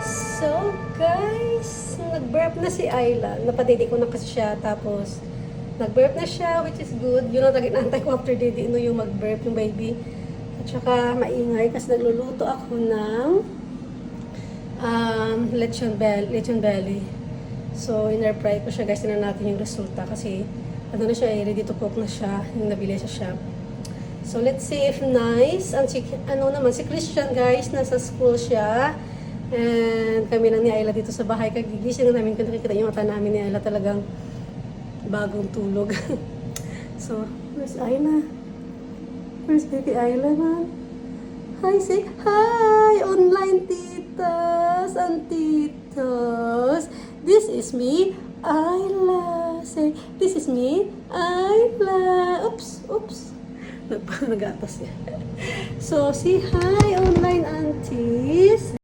So, guys, nag-burp na si Ayla. Napadidi ko na kasi siya. Tapos, nag-burp na siya, which is good. Yun ang nag-inaantay ko after didi, no, yung mag-burp, yung baby. At saka, maingay kasi nagluluto ako ng lechon belly. So, in-air-fry ko siya, guys. Tingnan natin yung resulta kasi ano na siya, ready to cook na siya. Yung nabili sa shop. So, let's see if nice. Si Christian, guys, nasa school siya. And kami lang ni Ayla dito sa bahay. Kagigising na namin kung nakikita yung mata namin ni Ayla talagang bagong tulog. So, where's Ayla? Where's baby Ayla, man? Hi, say hi! Online titas and titos. This is me, Ayla. Say, this is me, Ayla. Oops. Nag-atas niya. So, say hi, online aunties.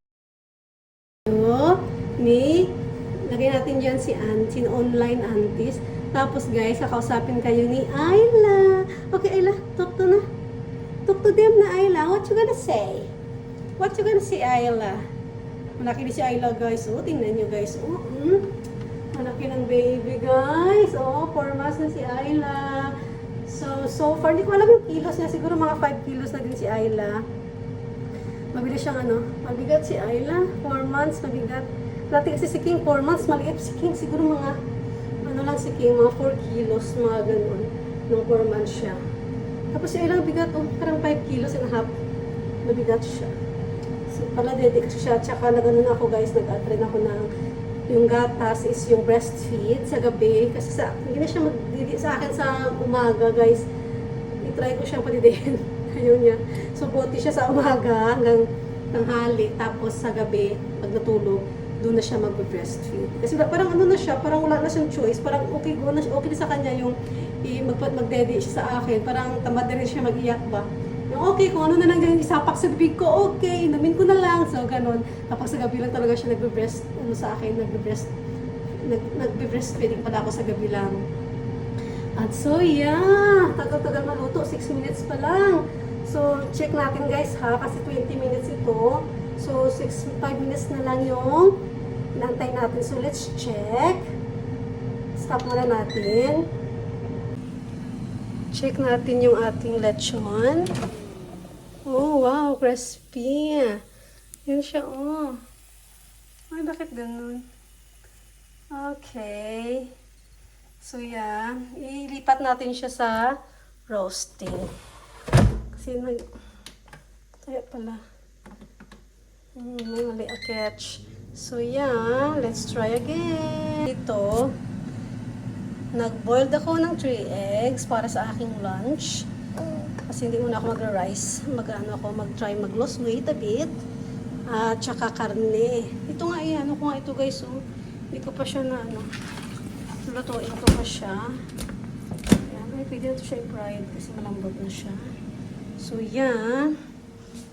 Lagay natin dyan si online aunties. Tapos guys, kakausapin kayo ni Ayla. Okay, Ayla, talk to them na Ayla. What you gonna say? What you gonna say, Ayla? Malaki ni si Ayla, guys. Oh, tingnan nyo, guys. Oh, malaki ng baby, guys. Oh, 4 months na si Ayla. So far, hindi ko alam yung kilos niya. Siguro mga 5 kilos na din si Ayla. Mabilis siyang mabigat si Ayla. 4 months, mabigat. Dati kasi si King, 4 months, maliit si King. Siguro mga, si King, mga 4 kilos, mga ganun. Nung 4 months siya. Tapos si Ayla, mabigat, parang 5 kilos and a half. Mabigat siya. So, pala, dedic siya. Tsaka, nag-ano ako, guys, nag-train ako ng, yung gatas is yung breastfeed sa gabi. Kasi hindi na siya magdidi sa akin sa umaga, guys. I-try ko siyang palidihin. Ayaw niya. So, buti siya sa umaga hanggang tanghali. Tapos sa gabi, pag natulog, doon na siya mag-breastfeed. Kasi parang na siya, parang wala na siyang choice. Parang okay na sa kanya yung mag-daddy siya sa akin. Parang tamad na rin siya mag-iyak ba. Yung okay, kung ano na lang yung isapak sa bibig ko, okay, inumin ko na lang. So, ganun. Tapos sa gabi lang talaga siya sa akin, nagbe-breastfeeding pala ako sa gabi lang. At so, yeah, tagal-tagal maluto, 6 minutes pa lang. So, check natin guys ha, kasi 20 minutes ito. So, 5 minutes na lang yung nantay natin. So, let's check. Stop muna natin. Check natin yung ating lechon. Oh, wow, crispy. Yan siya, oh. Ay, bakit ganun? Okay. So, yan. Ilipat natin siya sa roasting. Kasi kaya pala. May mali a catch. So, yan. Let's try again. Ito, nag-boiled ako ng 3 eggs para sa aking lunch. Kasi hindi muna ako mag-rice. Mag-try mag-lose weight a bit. At saka karne. Ito nga ko nga ito guys. Oh. Hindi ko pa siya lutuin ko pa siya. Ayan. Ay, pwede na ito siya i-fried kasi malambot na siya. So, yan.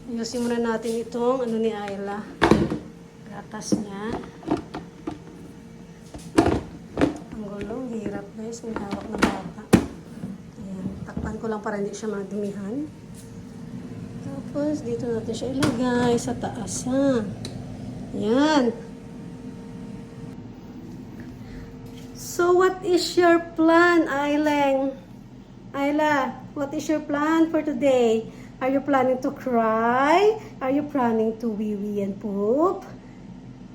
Ayusin muna natin itong ni Ayla. Gatas niya. Ang gulong, hirap guys. May hawak na bata. Ayan. Takpan ko lang para hindi siya madumihan. Tapos, dito natin siya ilagay sa taas, ha. Ayan. So, what is your plan, Ayleng? Ayla, what is your plan for today? Are you planning to cry? Are you planning to wee-wee and poop?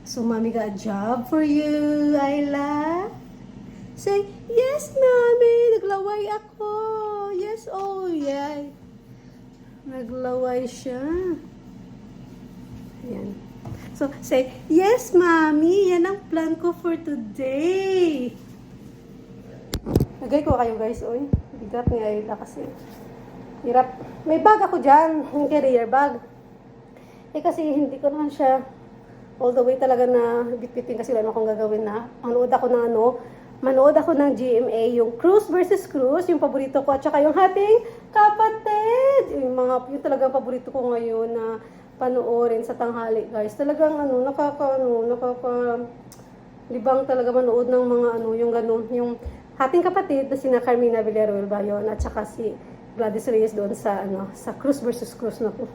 So, mommy got a job for you, Ayla. Say, yes, mommy. Naglaway ako. Yes, oh, yeah. Naglaway siya. Ayan. So, say, yes, mommy. Yan ang plan ko for today. Nagay ko kayo, guys. Oy, bigat ni Ayla kasi. Hirap. May bag ako dyan. Yung carrier bag. Kasi hindi ko naman siya all the way talaga na bitbitin kasi wala akong gagawin na. Manood ako ng GMA, yung Cruz versus Cruz, yung paborito ko, at saka yung Hating Kapatid. Yung talagang paborito ko ngayon na panoorin sa tanghali, guys. Talagang libang talaga manood ng mga yung ganun, yung Hating Kapatid na sina Carmina Villarreal ba yun, at saka si Gladys Reyes doon sa sa Cruz versus Cruz na po.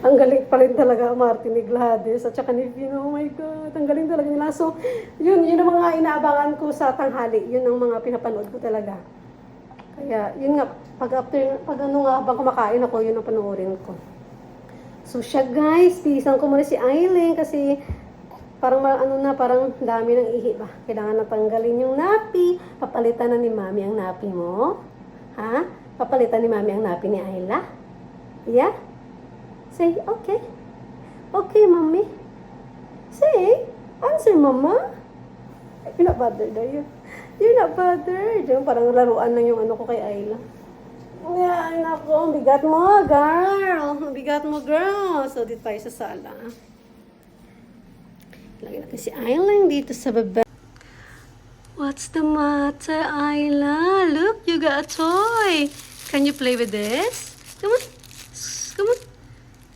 Ang galing pa rin talaga Martin ni Gladys at saka ni Vino. Oh my God, ang galing talaga nila. So, yun ang mga inaabangan ko sa tanghali. Yun ang mga pinapanood ko talaga. Kaya, yun nga, pag habang kumakain ako, yun ang panoorin ko. So, siya guys, tiisan ko muna si Aileen kasi parang parang dami ng ihi ba. Kailangan natanggalin yung napi. Papalitan na ni Mami ang napi mo. Ha? Papalitan ni Mami ang napi ni Ayla? Yeah? Say, okay. Okay, Mommy. Say, answer, Mama. You're not bothered, are you? You're not bothered. Yung parang laruan lang yung ko kay Ayla. Ay, nako. Bigat mo, girl. Bigat mo, girl. So, dito tayo sa sala. Lagyan natin si Ayla dito sa baba. What's the matter, Ayla? Look, you got a toy. Can you play with this? Come on. Come on.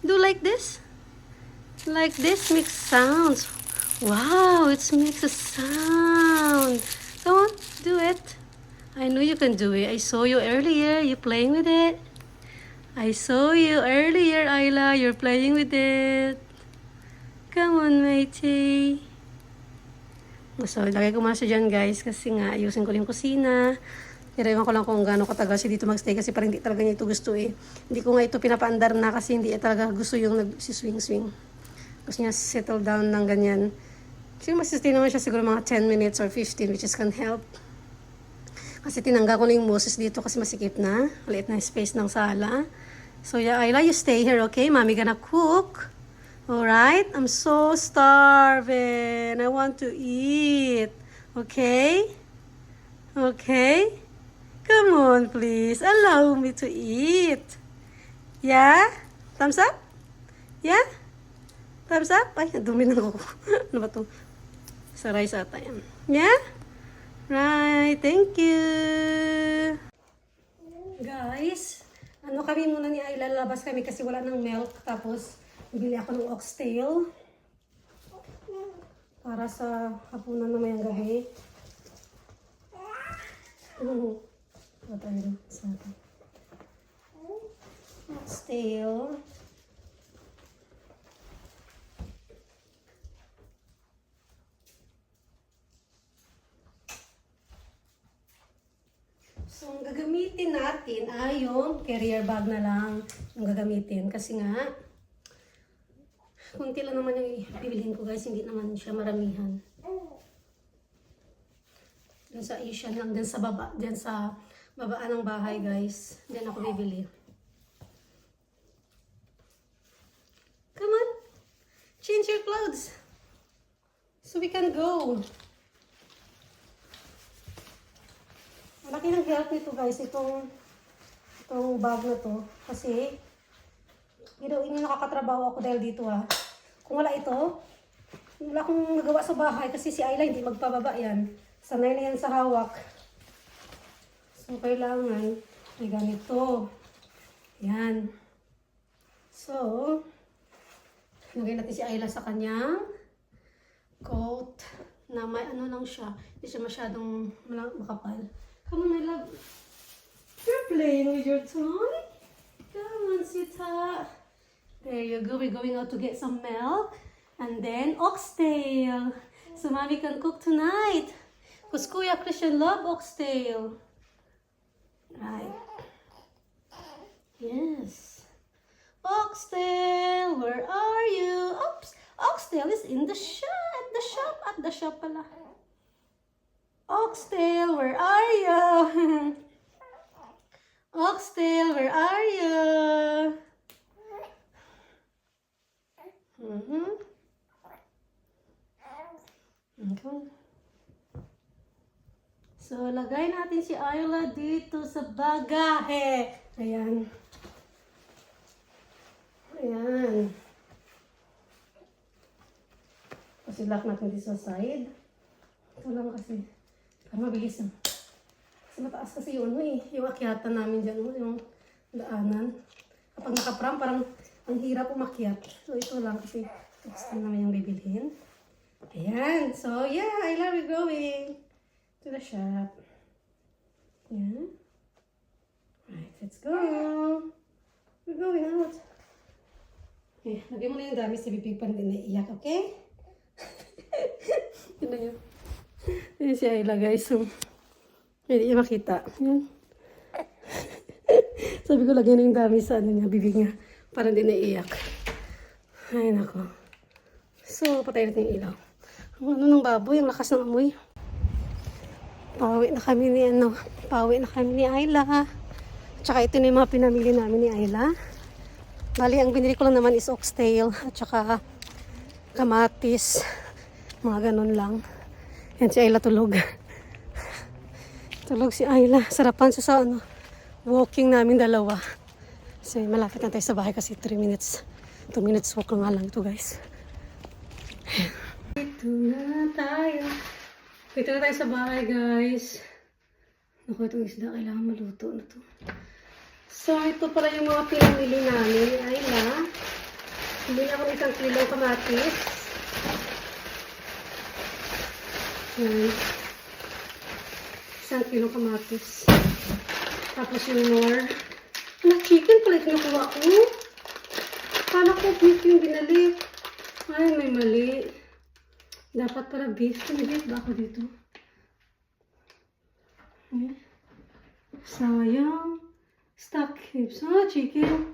Do like this. Like this makes sounds. Wow, it makes a sound. Come on, do it. I know you can do it. I saw you earlier. You playing with it. I saw you earlier, Ayla. You're playing with it. Come on, matey. So, lagay ko muna siya dyan, guys. Kasi nga, ayusin ko yung kusina. Pero ewan ko lang kung gaano katagal siya dito magstay kasi parang hindi talaga niya ito gusto eh. Hindi ko nga ito pinapaandar na kasi hindi talaga gusto yung nag-swing-swing. Gusto niya settle down ng ganyan. Kasi masistay naman siya siguro mga 10 minutes or 15 which is can help. Kasi tinanggal ko na yung boses dito kasi masikip na. Maliit na space ng sala. So yeah, Ayla, you stay here, okay? Mommy gonna cook. Alright? I'm so starving. I want to eat. Okay? Okay? Come on, please. Allow me to eat. Yeah? Thumbs up? Yeah? Thumbs up? Ay, dumi na ako. Ano ba ito? Sa rice ata yan. Yeah? Right. Thank you. Guys, kami muna ni Ayla, lalabas kami kasi wala ng milk. Tapos, bili ako ng oxtail. Para sa hapunan na mayang gabi. What are you doing? Oxtail. So, ang gagamitin natin ay yung carrier bag na lang yung gagamitin. Kasi nga, kunti lang naman yung bibilhin ko guys, hindi naman siya maramihan. Diyan sa Asian lang, diyan sa baba, diyan sa babaan ng bahay guys. Diyan ako bibili. Come on, change your clothes so we can go. Malaki ng help nito guys, itong bag na to. Kasi, hindi nakakatrabaho ako dahil dito ha. Kung wala ito, wala akong nagawa sa bahay kasi si Ayla hindi magpababa yan. Sanay na yan sa hawak. So, kailangan may ganito. Yan. So, lagay natin si Ayla sa kanyang coat na may lang siya. Hindi siya masyadong makapal. Come on, my love. You're playing with your toy. Come on, sweetheart. There you go. We're going out to get some milk. And then, oxtail. So, Mommy can cook tonight. Because Kuya Christian love oxtail. Right. Yes. Oxtail, where are you? Oops. Oxtail is in the shop. At the shop pala. Oxtail, where are you? Oxtail, where are you? Okay. So, lagay natin si Ayla dito sa bagahe. Ayan. Ayan. Kasi lock natin dito sa side. Ito lang kasi. Para mabilis na. Kasi mataas kasi yung yung akyatan namin dyan, yung daanan. Kapag nakapram, parang ang hirap umakyat. So, ito lang kasi gusto namin yung bibilhin. Ayan. So, yeah, I love you going to the shop. Ayan. Alright, let's go. We're going out. Okay, lagay mo na yung dami sa bibig pa hindi naiiyak, okay? Yun na yun. Yun si Ayla, guys. So, hindi niya makita. Yan. Sabi ko, lagay na yung dami sa ano niya, bibig niya. Para hindi naiiyak. Ay, nako. So, patay natin yung ilaw. Ang ano ng baboy, ang lakas ng amoy. Pauwi na kami ni Ayla. Tsaka ito na yung mga pinamili namin ni Ayla. Bali, ang binili ko lang naman is oxtail at saka kamatis. Mga ganun lang. Yan si Ayla tulog. Tulog si Ayla. Sarapan siya sa ano, walking namin dalawa. So, malapit na tayo sa bahay kasi 3 minutes. 2 minutes walk lang nga lang ito, guys. Dito na tayo. Dito na tayo sa bahay, guys. Naku, itong isda. Kailangan maluto na to. So, ito pala yung mga pinamili namin. Ayla. Bili ako ng 1 kilo kamatis. Yan. 1 kilo kamatis. Tapos yung more. Anak, chicken pala yung kinukuha ko. Kala ko beef yung binalik. Ay, may mali. Dapat pala beef. May beef ba ako dito? Okay. Sayang. Stock hips. Ah, chicken.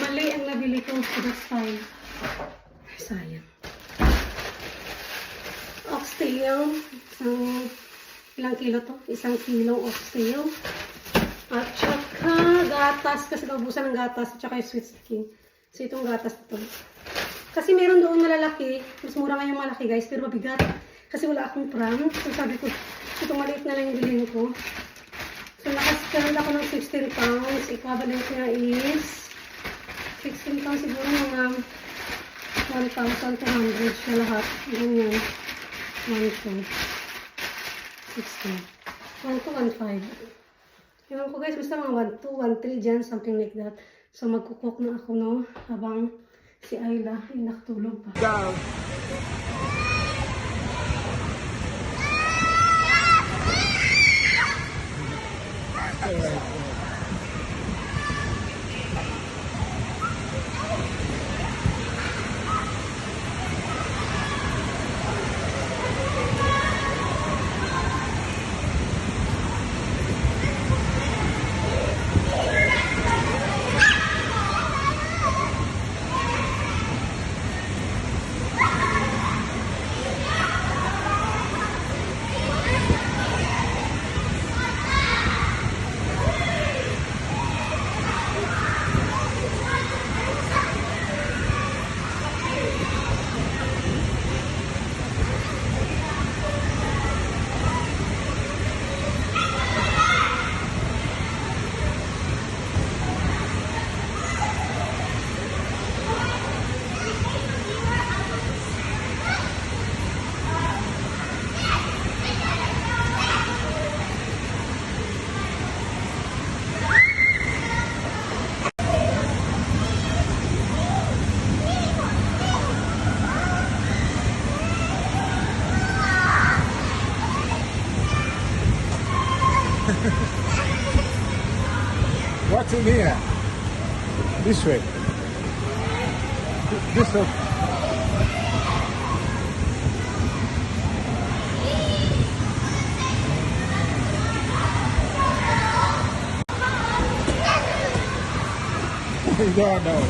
Mali ang nabili ko. So that's fine. Sayang. Oxtail. Ilang kilo to? 1 kilo oxtail. At saka gatas. Kasi naubusan ng gatas. At saka yung sweet sticking. So itong gatas ito. Kasi meron doon malalaki. Mas mura nga yung malaki, guys. Pero mabigat. Kasi wala akong pram. So sabi ko, itong maliit na lang yung bilhin ko. So, nakaspend ako ng 16 pounds. Equivalent niya is 16 pounds siguro mga 1,200 na lahat. Ganyan. 1, 2, 16. 1 to 1,500. Ewan ko, guys, basta mga 1, 2, 1, 3 dyan. Something like that. So, magkukok na ako, no? Habang si Ayla ay nakatulog pa. Go! What's in here? This way. This way. You don't know.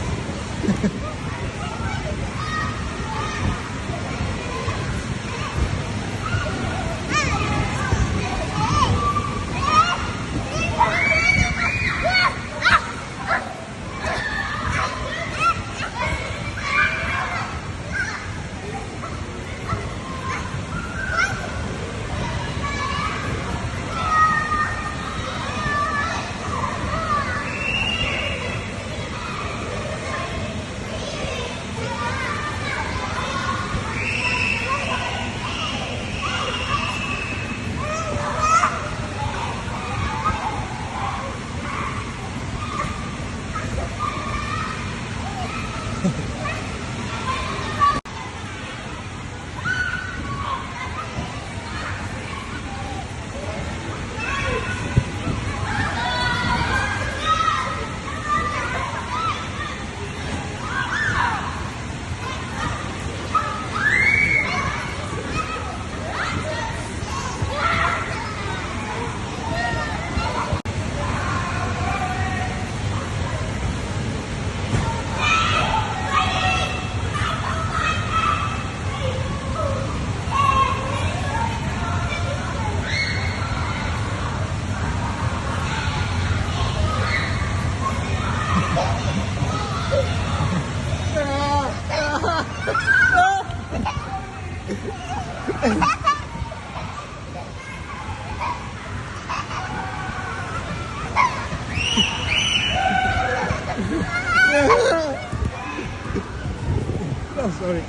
Oh, sorry.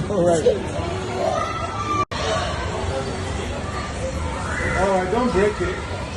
All right. All right, don't break it.